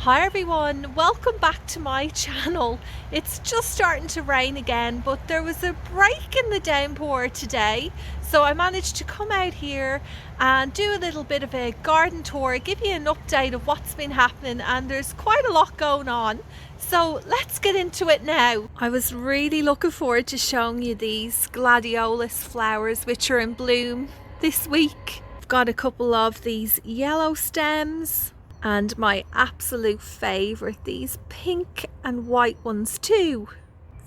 Hi everyone, welcome back to my channel. It's just starting to rain again, but there was a break in the downpour today, so I managed to come out here and do a little bit of a garden tour, give you an update of what's been happening, and there's quite a lot going on. So let's get into it now. I was really looking forward to showing you these Gladiolus flowers which are in bloom this week. I've got a couple of these yellow stems, and my absolute favourite, these pink and white ones too.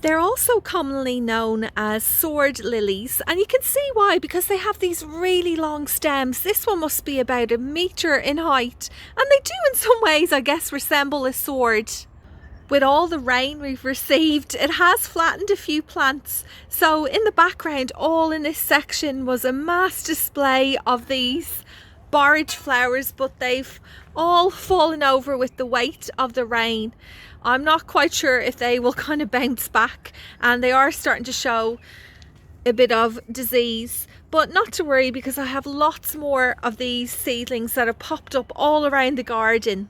They're also commonly known as sword lilies, and you can see why, because they have these really long stems. This one must be about 1 metre in height, and they do in some ways, I guess, resemble a sword. With all the rain we've received, it has flattened a few plants, so in the background, all in this section was a mass display of these borage flowers, but they've all fallen over with the weight of the rain. I'm not quite sure if they will kind of bounce back, and they are starting to show a bit of disease, but not to worry, because I have lots more of these seedlings that have popped up all around the garden.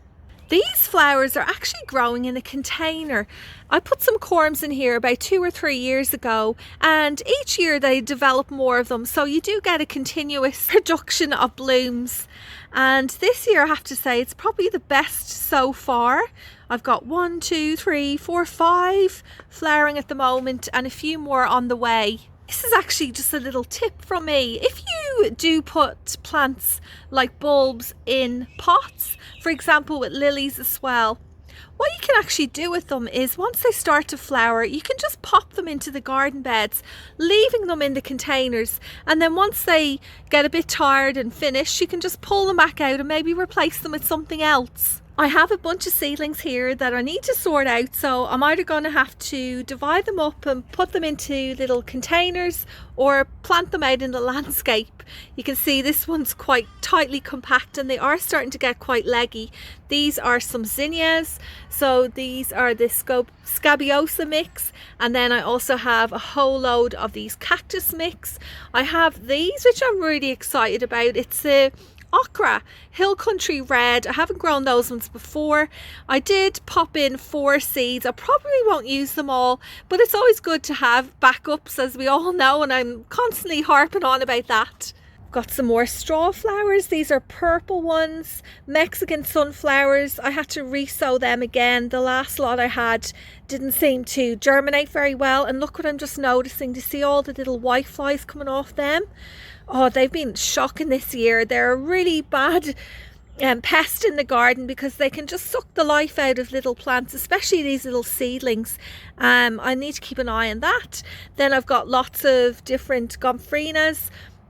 These flowers are actually growing in a container. I put some corms in here about 2 or 3 years ago, and each year they develop more of them, so you do get a continuous production of blooms. And this year I have to say it's probably the best so far. I've got 1, 2, 3, 4, 5 flowering at the moment, and a few more on the way. This is actually just a little tip from me. If you do put plants like bulbs in pots, for example with lilies as well, what you can actually do with them is, once they start to flower, you can just pop them into the garden beds, leaving them in the containers, and then once they get a bit tired and finished, you can just pull them back out and maybe replace them with something else. I have a bunch of seedlings here that I need to sort out, so I'm either going to have to divide them up and put them into little containers or plant them out in the landscape. You can see this one's quite tightly compact, and they are starting to get quite leggy. These are some zinnias, so these are the scabiosa mix, and then I also have a whole load of these cactus mix. I have these which I'm really excited about. It's a Okra Hill Country Red. I haven't grown those ones before. I did pop in 4 seeds. I probably won't use them all, but it's always good to have backups, as we all know, and I'm constantly harping on about that. Got some more straw flowers. These are purple ones, Mexican sunflowers. I had to re-sow them again. The last lot I had didn't seem to germinate very well, and look what I'm just noticing, to see all the little white flies coming off them. Oh, they've been shocking this year. They're a really bad pest in the garden, because they can just suck the life out of little plants, especially these little seedlings. I need to keep an eye on that. Then I've got lots of different gomphrenias.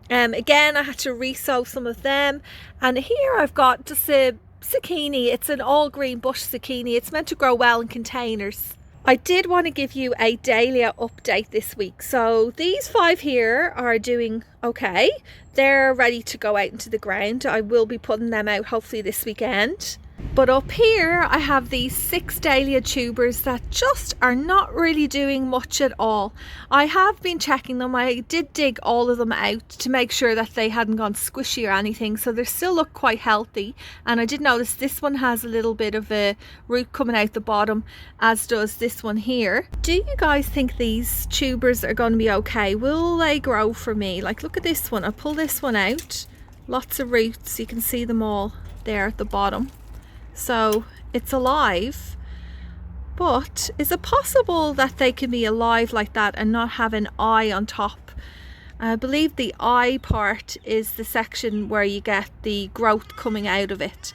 Again, I had to re-sow some of them. And here I've got just a zucchini. It's an all green bush zucchini. It's meant to grow well in containers. I did want to give you a Dahlia update this week. So these 5 here are doing okay. They're ready to go out into the ground. I will be putting them out hopefully this weekend. But up here I have these 6 Dahlia tubers that just are not really doing much at all. I have been checking them. I did dig all of them out to make sure that they hadn't gone squishy or anything, so they still look quite healthy. And I did notice this one has a little bit of a root coming out the bottom, as does this one here. Do you guys think these tubers are going to be okay? Will they grow for me? Like, look at this one. I pull this one out, lots of roots. You can see them all there at the bottom. So it's alive, but is it possible that they can be alive like that and not have an eye on top? I believe the eye part is the section where you get the growth coming out of it.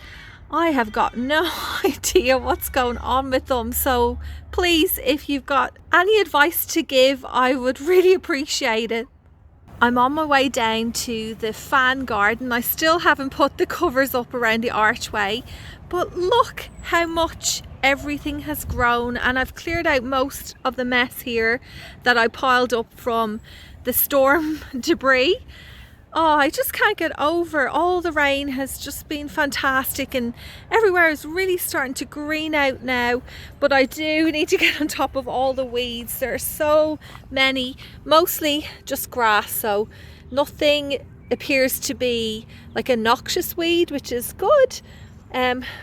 I have got no idea what's going on with them, so please, if you've got any advice to give, I would really appreciate it. I'm on my way down to the fan garden. I still haven't put the covers up around the archway, but look how much everything has grown, and I've cleared out most of the mess here that I piled up from the storm debris. Oh, I just can't get over, all the rain has just been fantastic, and everywhere is really starting to green out now. But I do need to get on top of all the weeds. There are so many, mostly just grass, so nothing appears to be like a noxious weed, which is good.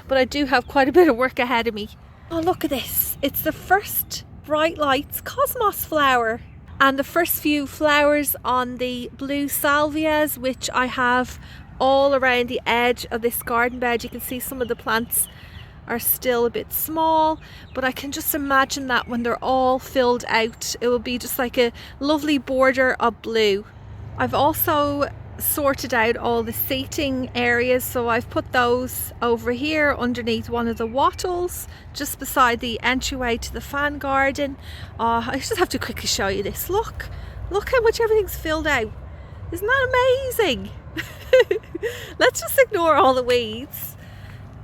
but I do have quite a bit of work ahead of me. Oh, look at this. It's the first Bright Lights cosmos flower and the first few flowers on the blue salvias, which I have all around the edge of this garden bed. You can see some of the plants are still a bit small, but I can just imagine that when they're all filled out, it will be just like a lovely border of blue. I've also sorted out all the seating areas, so I've put those over here underneath one of the wattles just beside the entryway to the fan garden. I just have to quickly show you this. Look how much everything's filled out. Isn't that amazing? Let's just ignore all the weeds,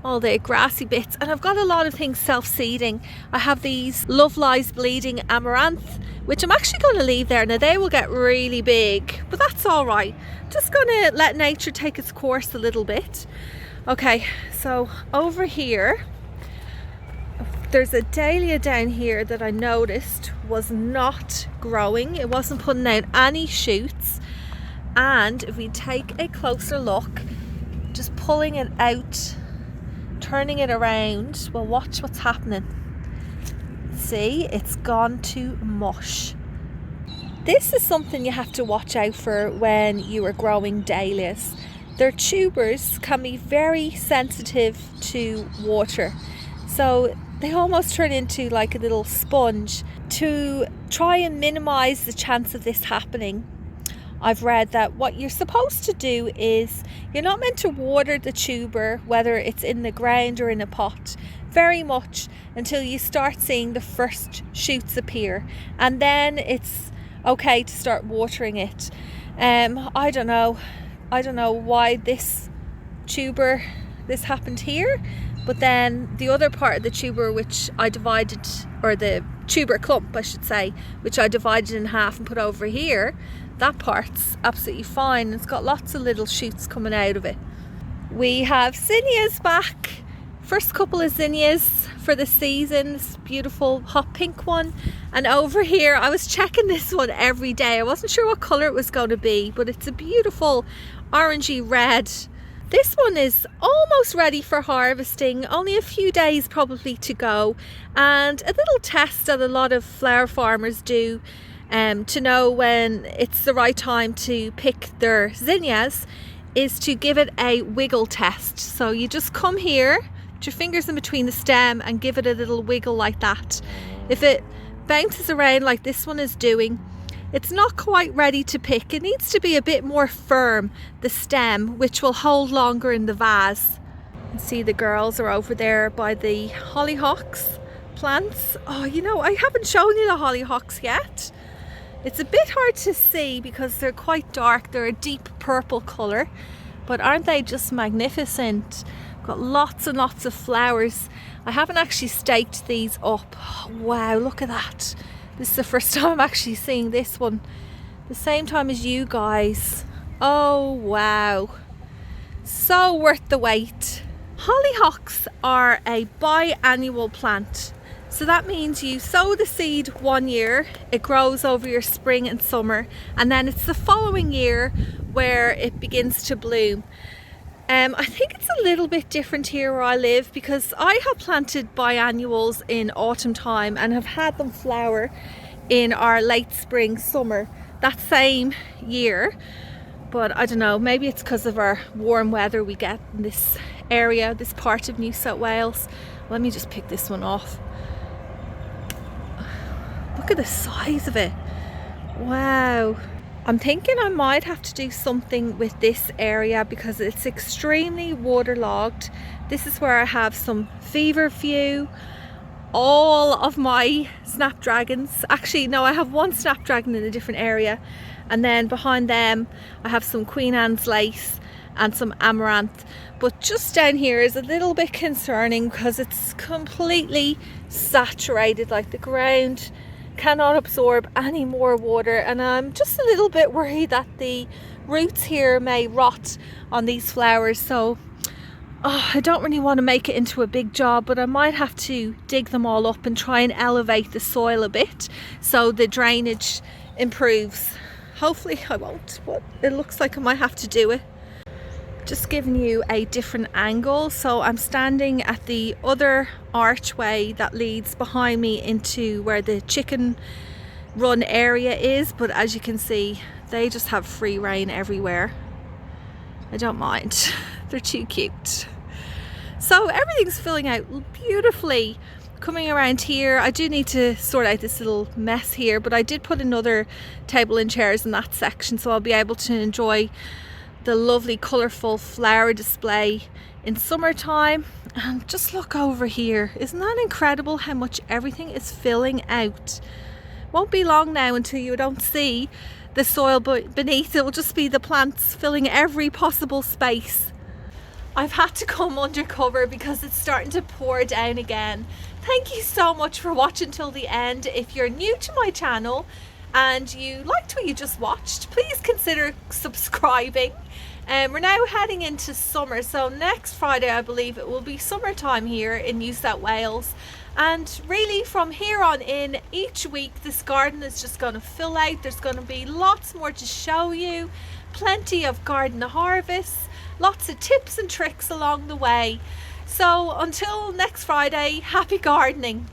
all the grassy bits, and I've got a lot of things self-seeding. I have these Love Lies Bleeding amaranth, which I'm actually going to leave there. Now they will get really big, but that's all right. Just going to let nature take its course a little bit. Okay, so over here there's a dahlia down here that I noticed was not growing. It wasn't putting out any shoots, and if we take a closer look, just pulling it out, turning it around, well, watch what's happening. See, it's gone to mush. This is something you have to watch out for when you are growing dahlias. Their tubers can be very sensitive to water, so they almost turn into like a little sponge. To try and minimize the chance of this happening, I've read that what you're supposed to do is you're not meant to water the tuber, whether it's in the ground or in a pot, very much until you start seeing the first shoots appear, and then it's okay to start watering it. I don't know why this happened here, but then the other part of the tuber, which I divided, or the tuber clump I should say, which I divided in half and put over here, that part's absolutely fine. It's got lots of little shoots coming out of it. We have zinnias back. First couple of zinnias for the season. This beautiful hot pink one. And over here, I was checking this one every day. I wasn't sure what colour it was going to be, but it's a beautiful orangey red. This one is almost ready for harvesting, only a few days probably to go. And a little test that a lot of flower farmers do to know when it's the right time to pick their zinnias is to give it a wiggle test. So you just come here, put your fingers in between the stem and give it a little wiggle like that. If it bounces around like this one is doing, it's not quite ready to pick. It needs to be a bit more firm, the stem, which will hold longer in the vase. You can see the girls are over there by the hollyhocks plants. Oh, you know, I haven't shown you the hollyhocks yet. It's a bit hard to see because they're quite dark. They're a deep purple colour, but aren't they just magnificent? Got lots and lots of flowers. I haven't actually staked these up. Oh, wow, look at that. This is the first time I'm actually seeing this one. The same time as you guys. Oh, wow. So worth the wait. Hollyhocks are a biannual plant. So that means you sow the seed one year, it grows over your spring and summer, and then it's the following year where it begins to bloom. I think it's a little bit different here where I live because I have planted biannuals in autumn time and have had them flower in our late spring, summer, that same year. But I don't know, maybe it's because of our warm weather we get in this area, this part of New South Wales. Let me just pick this one off. Look at the size of it. Wow. I'm thinking I might have to do something with this area because it's extremely waterlogged. This is where I have some feverfew, all of my snapdragons. Actually, no, I have one snapdragon in a different area. And then behind them, I have some Queen Anne's lace and some amaranth. But just down here is a little bit concerning because it's completely saturated, like the ground cannot absorb any more water, and I'm just a little bit worried that the roots here may rot on these flowers. So I don't really want to make it into a big job, but I might have to dig them all up and try and elevate the soil a bit so the drainage improves. Hopefully I won't, but it looks like I might have to do it. Just giving you a different angle. So I'm standing at the other archway that leads behind me into where the chicken run area is, but as you can see, they just have free rein everywhere. I don't mind. They're too cute. So everything's filling out beautifully. Coming around here, I do need to sort out this little mess here, but I did put another table and chairs in that section, so I'll be able to enjoy the lovely colourful flower display in summertime. And just look over here. Isn't that incredible how much everything is filling out? Won't be long now until you don't see the soil beneath. It will just be the plants filling every possible space. I've had to come undercover because it's starting to pour down again. Thank you so much for watching till the end. If you're new to my channel and you liked what you just watched, please consider subscribing. We're now heading into summer, so next Friday I believe it will be summertime here in New South Wales. And really from here on in, each week this garden is just going to fill out. There's going to be lots more to show you, plenty of garden harvests, lots of tips and tricks along the way. So until next Friday, happy gardening.